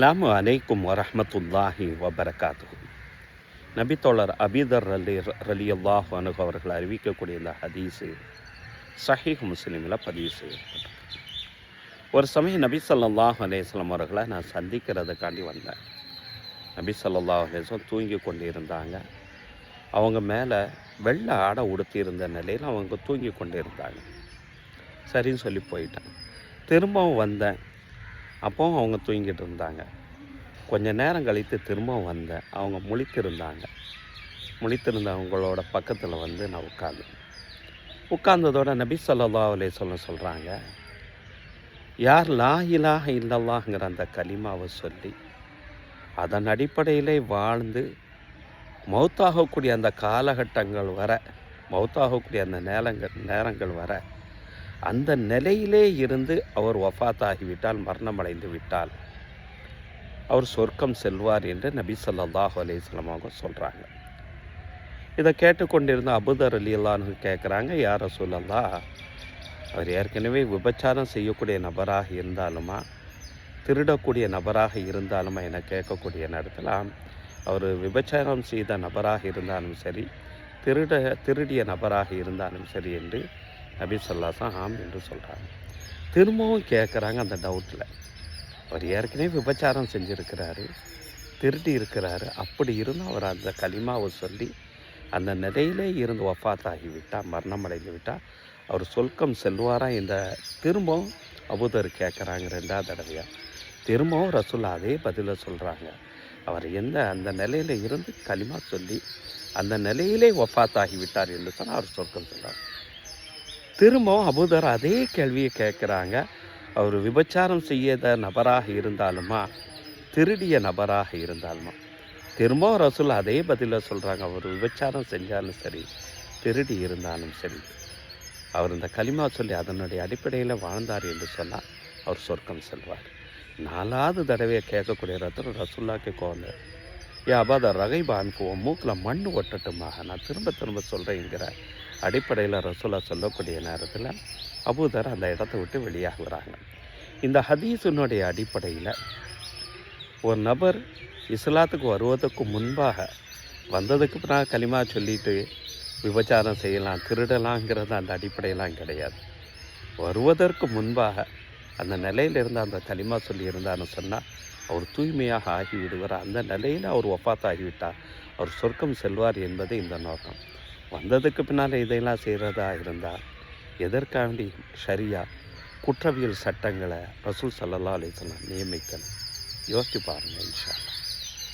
அஸ்ஸலாமு அலைக்கும் வரஹ்மத்துல்லாஹி வபரகாத்துஹு. நபித்தோழர் அபீதர் ரலியல்லாஹு அன்ஹு அவர்கள் அறிவிக்கக்கூடிய இந்த ஹதீஸு சஹீஹ் முஸ்லிமில் பதிவு செய்யப்பட்டிருக்கு. ஒரு சமயம் நபி ஸல்லல்லாஹு அலைஹி வஸல்லம் அவர்களை நான் சந்திக்கிறதுக்காண்டி வந்தேன். நபி ஸல்லல்லாஹு அலைஹி வஸல்லம் தூங்கி கொண்டு இருந்தாங்க. அவங்க மேலே வெள்ளை ஆடை உடுத்தியிருந்த நிலையில் அவங்க தூங்கி கொண்டு இருந்தாங்க. சரின்னு சொல்லி போயிட்டேன். திரும்பவும் வந்தேன். அப்போவும் அவங்க தூங்கிட்டு இருந்தாங்க. கொஞ்சம் நேரம் கழித்து திரும்பவும் வந்தேன். அவங்க முழித்திருந்தவங்களோட பக்கத்தில் வந்து நான் உட்கார்ந்ததோட நபி ஸல்லல்லாஹு அலைஹி வஸல்லம் சொல்கிறாங்க, யார் லா இலாஹ இல்லல்லாஹ்ங்கிற அந்த கலிமாவை சொல்லி அதன் அடிப்படையிலே வாழ்ந்து மௌத்தாகக்கூடிய அந்த காலகட்டங்கள் வர, மௌத்தாகக்கூடிய அந்த நேரங்கள் வர, அந்த நிலையிலே இருந்து அவர் வஃபாத்தாகிவிட்டால், மரணமடைந்து விட்டால் அவர் சொர்க்கம் செல்வார் என்று நபி ஸல்லல்லாஹு அலைஹி வஸல்லம் அவங்க சொல்கிறாங்க. இதை கேட்டுக்கொண்டிருந்த அபூதர் ரலியல்லாஹு அன்ஹு கேட்குறாங்க, யா ரசூலல்லாஹ், அவர் ஏற்கனவே விபச்சாரம் செய்யக்கூடிய நபராக இருந்தாலுமா, திருடக்கூடிய நபராக இருந்தாலுமா என கேட்கக்கூடிய நேரத்தில், அவர் விபச்சாரம் செய்த நபராக இருந்தாலும் சரி, திருடிய நபராக இருந்தாலும் சரி என்று நபி ஸல்லல்லாஹு ஆம் என்று சொல்கிறாங்க. திரும்பவும் கேட்குறாங்க அந்த டவுட்டில், அவர் ஏற்கனவே விபச்சாரம் செஞ்சுருக்கிறாரு, திருடி இருக்கிறாரு, அப்படி இருந்து அவர் அந்த கலிமாவை சொல்லி அந்த நிலையிலே இருந்து வஃபாத்தாகிவிட்டால், மரணமடைந்து விட்டால் அவர் சொர்க்கம் செல்வாரா? இந்த திரும்பவும் அபூதர் கேட்குறாங்க ரெண்டாவது தடவையாக. திரும்பவும் ரசூலுல்லாஹ் அதே பதிலை சொல்கிறாங்க, அவர் அந்த நிலையில் இருந்து கலிமா சொல்லி அந்த நிலையிலே வஃபாத்தாகிவிட்டார் என்று சொன்னால் அவர் சொர்க்கம் செல்வார். திரும்பவும் அபூதர் அதே கேள்வியை கேட்குறாங்க, அவர் விபச்சாரம் செய்யாத நபராக இருந்தாலுமா, திருடிய நபராக இருந்தாலுமா? திரும்பவும் ரசூலுல்லாஹ் அதே பதிலில் சொல்கிறாங்க, அவர் விபச்சாரம் செஞ்சாலும் சரி, திருடி இருந்தாலும் சரி, அவர் இந்த கலிமா சொல்லி அதனுடைய அடிப்படையில் வாழ்ந்தார் என்று சொன்னால் அவர் சொர்க்கம் செல்வார். நாலாவது தடவையை கேட்கக்கூடிய ரசூலுல்லாஹ்க்கு கோவம், அபாதர் ரகைபான் போவோம், மூக்கில் மண் ஒட்டட்டுமாக, நான் திரும்ப சொல்கிறேங்கிற அடிப்படையில் ரசூலுல்லாஹ் சொல்லக்கூடிய நேரத்தில் அபூதர் அந்த இடத்த விட்டு வெளியாகுறாங்க. இந்த ஹதீஸினுடைய அடிப்படையில் ஒரு நபர் இஸ்லாத்துக்கு வருவதற்கு முன்பாக, வந்ததுக்கு பிறகு கலிமா சொல்லிட்டு விபச்சாரம் செய்யலாம், திருடலாங்கிறது அந்த அடிப்படையெல்லாம் கிடையாது. வருவதற்கு முன்பாக அந்த நிலையிலிருந்து அந்த கலிமா சொல்லி இருந்தான்னு சொன்னால் அவர் தூய்மையாக ஆகிவிடுவார். அந்த நிலையில் அவர் வஃபாத்தாகிவிட்டார், அவர் சொர்க்கம் செல்வார் என்பது இந்த நோக்கம். வந்ததுக்கு பின்னால் இதையெல்லாம் செய்கிறதா இருந்தால் எதற்காண்டி ஷரியா குற்றவியல் சட்டங்களை ரசூல் ஸல்லல்லாஹு அலைஹி வஸல்லம் நியமிக்கணும்? யோசித்து பாருங்கள் இன்ஷா அல்லாஹ்.